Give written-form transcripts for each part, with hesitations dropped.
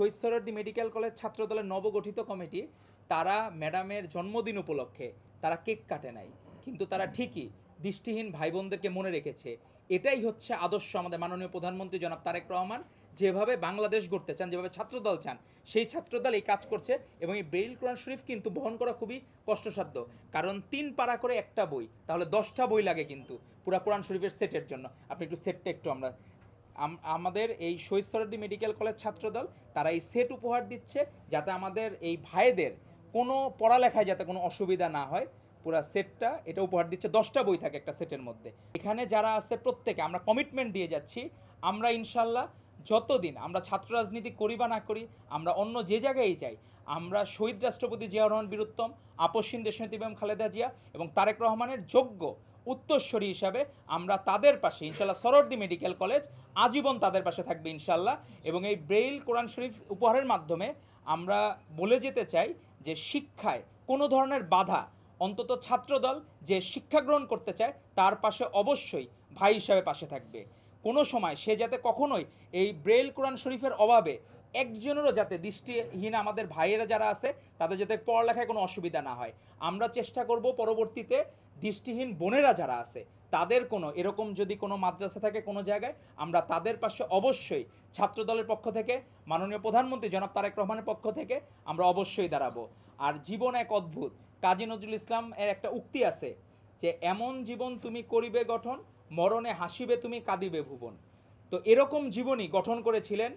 Shaheed Suhrawardy medical college ছাত্রদলের নবগঠিত committee তারা ম্যাডামের জন্মদিন উপলক্ষে তারা কেক কাটে নাই, কিন্তু তারা ঠিকই দৃষ্টিহীন ভাই বোনদেরকে মনে রেখেছে। এটাই হচ্ছে আদর্শ আমাদের মাননীয় প্রধানমন্ত্রী জনাব তারেক রহমান যেভাবে বাংলাদেশ গড়তে চান, যেভাবে ছাত্রদল চান, সেই ছাত্রদল এই কাজ করছে। এবং এই ব্রেইল কোরআন শরীফ কিন্তু বহন করা খুবই কষ্টসাধ্য, কারণ 3 পারা করে একটা বই, তাহলে 10টা বই লাগে কিন্তু পুরা কোরআন শরীফের সেটের জন্য। আপনি একটু সেটটা একটু আমরা আমাদের এই শহীদ সোহরাওয়ার্দী মেডিকেল কলেজ ছাত্রদল তারা এই সেট উপহার দিচ্ছে, যাতে আমাদের এই ভাইদের কোনো পড়ালেখায় যাতে কোনো অসুবিধা না হয়। পুরা সেটটা এটা উপহার দিচ্ছে, 10টা বই থাকে একটা সেটের মধ্যে। এখানে যারা আছে প্রত্যেকে আমরা কমিটমেন্ট দিয়ে যাচ্ছি, আমরা ইনশাল্লাহ যতদিন আমরা ছাত্র রাজনীতি করি বা না করি, আমরা অন্য যে জায়গায় যাই, আমরা শহীদ রাষ্ট্রপতি জিয়াউর রহমান বীরুত্তম, আপসহীন দেশনেত্রী বেগম খালেদা জিয়া এবং তারেক রহমানের যোগ্য উত্তরসূরি হিসাবে আমরা তাদের পাশে ইনশাল্লাহ সোহরাওয়ার্দী মেডিকেল কলেজ আজীবন তাদের পাশে থাকবে ইনশাল্লাহ। এবং এই ব্রেইল কোরআন শরীফ উপহারের মাধ্যমে আমরা বলে যেতে চাই যে শিক্ষায় কোনো ধরনের বাধা অন্তত ছাত্রদল যে শিক্ষা গ্রহণ করতে চায় তার পাশে অবশ্যই ভাই হিসাবে পাশে থাকবে। কোনো সময় সে যাতে কখনোই এই ব্রেইল কোরআন শরীফের অভাবে একজনেরও যাতে দৃষ্টিহীন আমাদের ভাইয়েরা যারা আছে তাদের যাতে পড়ালেখায় কোনো অসুবিধা না হয়। আমরা চেষ্টা করব পরবর্তীতে দৃষ্টিহীন বোনেরা যারা আছে তাদের কোনো এরকম যদি কোনো মাদ্রাসা থাকে কোনো জায়গায়, আমরা তাদের পাশে অবশ্যই ছাত্রদলের পক্ষ থেকে মাননীয় প্রধানমন্ত্রী জনাব তারেক রহমানের পক্ষ থেকে আমরা অবশ্যই দাঁড়াবো। আর জীবন এক অদ্ভুত, কাজী নজরুল ইসলাম এর একটা উক্তি আছে যে এমন জীবন তুমি করিবে গঠন, মরণে হাসিবে তুমি কাঁদিবে ভুবন। তো এরকম জীবনই গঠন করেছিলেন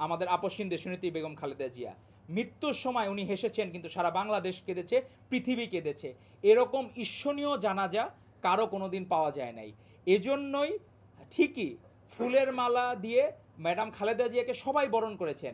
আমাদের আপসহীন দেশনেত্রী বেগম খালেদা জিয়া। মৃত্যুর সময় উনি হেসেছেন, কিন্তু সারা বাংলাদেশ কেঁদেছে, পৃথিবী কেঁদেছে। এরকম ঈর্ষণীয় জানাজা কারো কোনো দিন পাওয়া যায় নাই। এজন্যই ঠিকই ফুলের মালা দিয়ে ম্যাডাম খালেদা জিয়াকে সবাই বরণ করেছেন।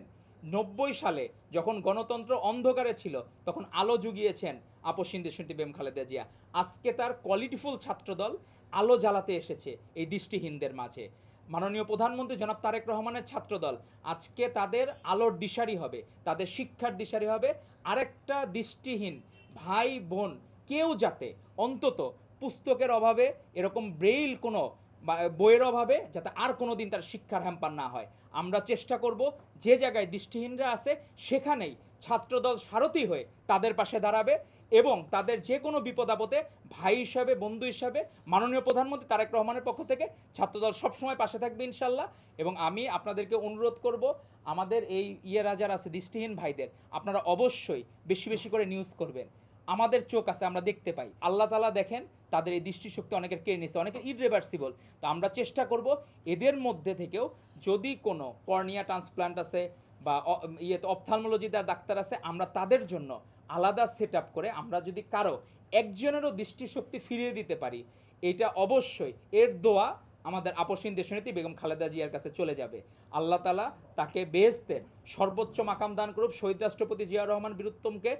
90 সালে যখন গণতন্ত্র অন্ধকারে ছিল তখন আলো জুগিয়েছেন আপসহীন দেশনেত্রী বেগম খালেদা জিয়া। আজকে তার কোয়ালিটিফুল ছাত্রদল আলো জ্বালাতে এসেছে এই দৃষ্টিহীনদের মাঝে। মাননীয় প্রধানমন্ত্রী জনাব তারেক রহমানের ছাত্রদল আজকে তাদের আলোর দিশারি হবে, তাদের শিক্ষার দিশারি হবে। আরেকটা দৃষ্টিহীন ভাই বোন কেউ যাতে অন্তত পুস্তকের অভাবে, এরকম ব্রেইল কোনো বইয়ের অভাবে যাতে আর কোনো দিন তার শিক্ষার হ্যাম্পার না হয়। আমরা চেষ্টা করব যে জায়গায় দৃষ্টিহীনরা আছে সেখানেই ছাত্রদল সারথি হয়ে তাদের পাশে দাঁড়াবে এবং তাদের যে কোনো বিপদ আপদে ভাই হিসাবে, বন্ধু হিসাবে মাননীয় প্রধানমন্ত্রী তারেক রহমানের পক্ষ থেকে ছাত্রদল সবসময় পাশে থাকবে ইনশাল্লাহ। এবং আমি আপনাদেরকে অনুরোধ করব, আমাদের এই যারা আছে দৃষ্টিহীন ভাইদের, আপনারা অবশ্যই বেশি বেশি করে নিউজ করবেন। আমাদের চোখ আছে, আমরা দেখতে পাই, আল্লাহ তাআলা দেখেন তাদের এই দৃষ্টিশক্তি অনেকের কেড়ে নিচ্ছে, অনেকের ইররিভার্সিবল। তো আমরা চেষ্টা করব এদের মধ্যে থেকেও যদি কোনো কর্নিয়া ট্রান্সপ্লান্ট আছে বা অপথ্যালমোলজিদার ডাক্তার আছে, আমরা তাদের জন্য আলাদা সেট আপ করে আমরা যদি কারো একজনেরও দৃষ্টিশক্তি ফিরিয়ে দিতে পারি, এটা অবশ্যই এর দোয়া আমাদের আপসহীন দেশনেত্রী বেগম খালেদা জিয়ার কাছে চলে যাবে। আল্লাহ তাআলা তাকে বেহেশতের সর্বোচ্চ মাকাম দান করুক, শহীদ রাষ্ট্রপতি জিয়াউর রহমান বীরুত্তমকে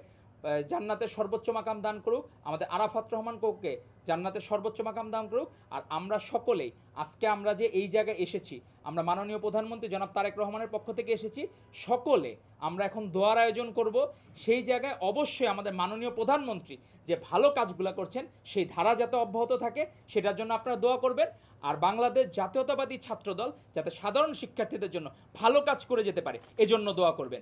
জান্নাতের সর্বোচ্চ মাকাম দান করুক, আমাদের আরাফাত রহমান কোককে জান্নাতের সর্বোচ্চ মাকাম দান করুক। আর আমরা সকলেই আজকে আমরা যে এই জায়গায় এসেছি, আমরা মাননীয় প্রধানমন্ত্রী জনাব তারেক রহমানের পক্ষ থেকে এসেছি, সকলে আমরা এখন দোয়ার আয়োজন করব। সেই জায়গায় অবশ্যই আমাদের মাননীয় প্রধানমন্ত্রী যে ভালো কাজগুলো করছেন সেই ধারা যাতে অব্যাহত থাকে সেটার জন্য আপনারা দোয়া করবেন। আর বাংলাদেশ জাতীয়তাবাদী ছাত্রদল যাতে সাধারণ শিক্ষার্থীদের জন্য ভালো কাজ করে যেতে পারে এজন্য দোয়া করবেন।